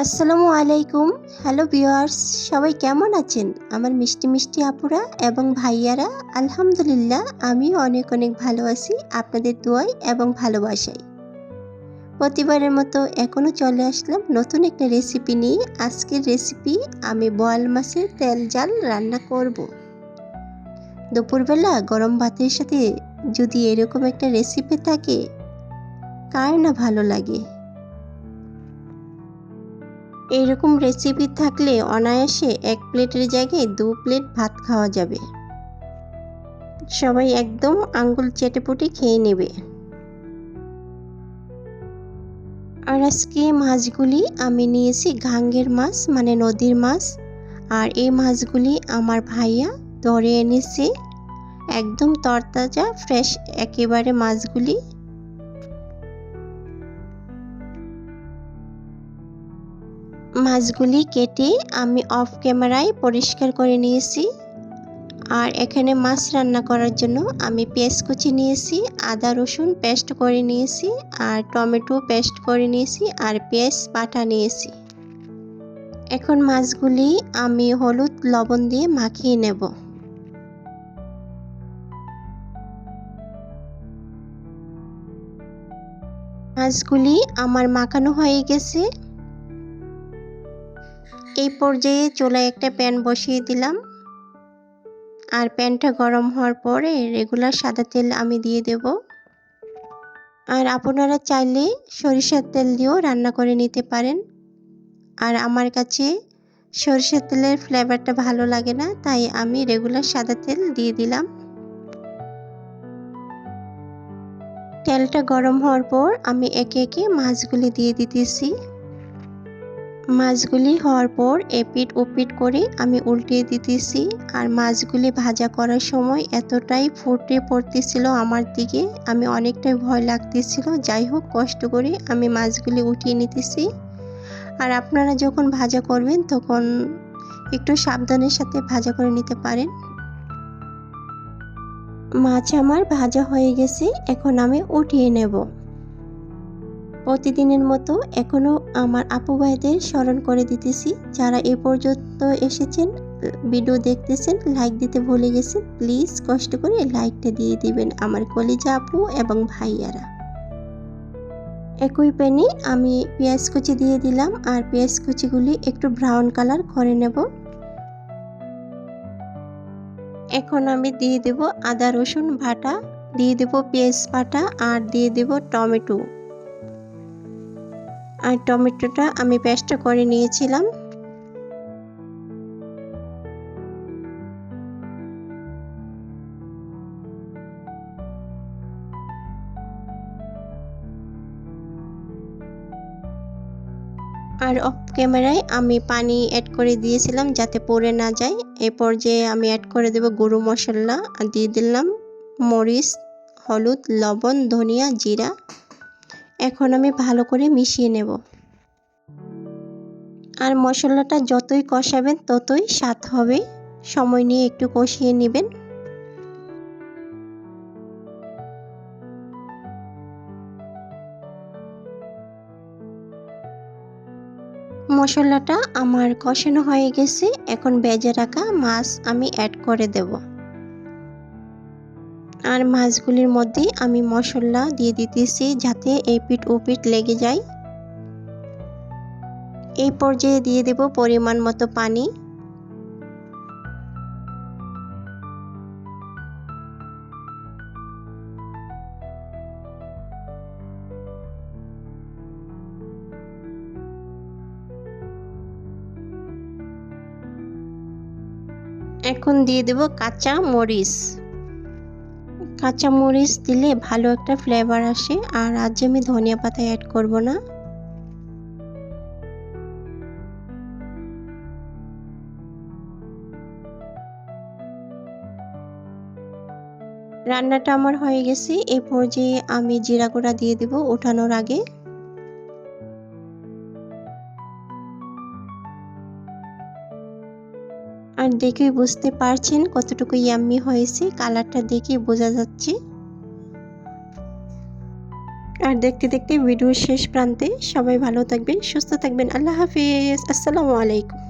আসসালামু আলাইকুম। Hello viewers, সবাই কেমন আছেন? আমার মিষ্টি মিষ্টি আপুরা এবং ভাইয়ারা, আলহামদুলিল্লাহ আমিও অনেক অনেক ভালো আছি আপনাদের দোয়ায় এবং ভালোবাসায়। প্রতিবারের মতো এখনও চলে আসলাম নতুন একটা রেসিপি নিয়ে। আজকের রেসিপি আমি বোয়াল মাছের তেল জাল রান্না করব। দুপুরবেলা গরম ভাতের সাথে যদি এরকম একটা রেসিপি থাকে, কার না ভালো লাগে। এইরকম রেসিপি থাকলে অনায়াসে 1 প্লেটের জায়গায় 2 প্লেট ভাত খাওয়া যাবে। সবাই একদম আঙ্গুল চেটেপুটে খেয়ে নেবে। আর আজকে মাছগুলি আমি নিয়েছি ঘাঙ্গের মাছ, মানে নদীর মাছ। আর এই মাছগুলি আমার ভাইয়া ধরে এনেছে, একদম তরতাজা ফ্রেশ একেবারে মাছগুলি। মাছগুলি কেটে আমি অফ ক্যামেরায় পরিষ্কার করে নিয়েছি। আর এখানে মাছ রান্না করার জন্য আমি পেঁয়াজ কুচি নিয়েছি, আদা রসুন পেস্ট করে নিয়েছি, আর টমেটো পেস্ট করে নিয়েছি, আর পেঁয়াজ বাটা নিয়েছি। এখন মাছগুলি আমি হলুদ লবণ দিয়ে মাখিয়ে নেব। মাছগুলি আমার মাখানো হয়ে গেছে। এই পর্যায়ে চুলায় একটা প্যান বসিয়ে দিলাম। আর প্যানটা গরম হওয়ার পরে রেগুলার সাদা তেল আমি দিয়ে দেব। আর আপনারা চাইলে সরিষার তেল দিয়েও রান্না করে নিতে পারেন। আর আমার কাছে সরিষার তেলের ফ্লেভারটা ভালো লাগে না, তাই আমি রেগুলার সাদা তেল দিয়ে দিলাম। তেলটা গরম হওয়ার পর আমি একে একে মাছগুলি দিয়ে দিতেছি। মাছগুলি হওয়ার পর এপিট ওপিট করে আমি উল্টিয়ে দিতেছি। আর মাছগুলি ভাজা করার সময় এতটাই ফুটে পড়তেছিল আমার দিকে, আমি অনেকটাই ভয় লাগতেছিল। যাই হোক, কষ্ট করে আমি মাছগুলি উঠিয়ে নিতেছি। আর আপনারা যখন ভাজা করবেন তখন একটু সাবধানের সাথে ভাজা করে নিতে পারেন। মাছ আমার ভাজা হয়ে গেছে, এখন আমি উঠিয়ে নেব। প্রতিদিনের মতো এখনও আমার আপু ভাইদের স্মরণ করে দিতেছি, যারা এ পর্যন্ত এসেছেন, ভিডিও দেখতেছেন, লাইক দিতে ভুলে গেছেন, প্লিজ কষ্ট করে লাইকটা দিয়ে দিবেন আমার কলিজা আপু এবং ভাইয়ারা। একই প্যানে আমি পেঁয়াজ কুচি দিয়ে দিলাম, আর পেঁয়াজ কুচিগুলি একটু ব্রাউন কালার করে নেব। এখন আমি দিয়ে দেব আদা রসুন বাটা, দিয়ে দেব পেঁয়াজ বাটা, আর দিয়ে দেব টমেটো। আর টমেটোটা আমি পেস্ট করে নিয়েছিলাম। আর অফ ক্যামেরায় আমি পানি অ্যাড করে দিয়েছিলাম যাতে পড়ে না যায়। এ পর্যায়ে আমি অ্যাড করে দেব গুঁড়ো মশলা, আর দিয়ে দিলাম মরিচ, হলুদ, লবণ, ধনিয়া, জিরা। এখন আমি ভালো করে মিশিয়ে নেব। আর মশলাটা যতই কষাবেন ততই স্বাদ হবে, সময় নিয়ে একটু কষিয়ে নেবেন। মশলাটা আমার কষানো হয়ে গেছে, এখন ভেজে রাখা মাছ আমি অ্যাড করে দেব। আর মাছগুলির মধ্যে আমি মশলা দিয়ে দিতেছি যাতে এপিট ওপিট লেগে যায়। এই পর্যায়ে দিয়ে দেব পরিমাণ মতো পানি। এখন দিয়ে দেব কাঁচা মরিচ। কাঁচা মরিচ দিলে ভালো একটা ফ্লেভার আসে। আর আজ আমি ধনিয়া পাতা অ্যাড করব না। রান্নাটা আমার হয়ে গেছে। এই পর্যায়ে আমি জিরা গুঁড়া দিয়ে দেব ওঠানোর আগে। আর দেখেই বুঝতে পারছেন কতটুকু ইয়াম্মি হয়েছে, কালারটা দেখে বোঝা যাচ্ছে। আর দেখতে দেখতে ভিডিও শেষ প্রান্তে। সবাই ভালো থাকবেন, সুস্থ থাকবেন। আল্লাহ হাফেজ। আসসালামু আলাইকুম।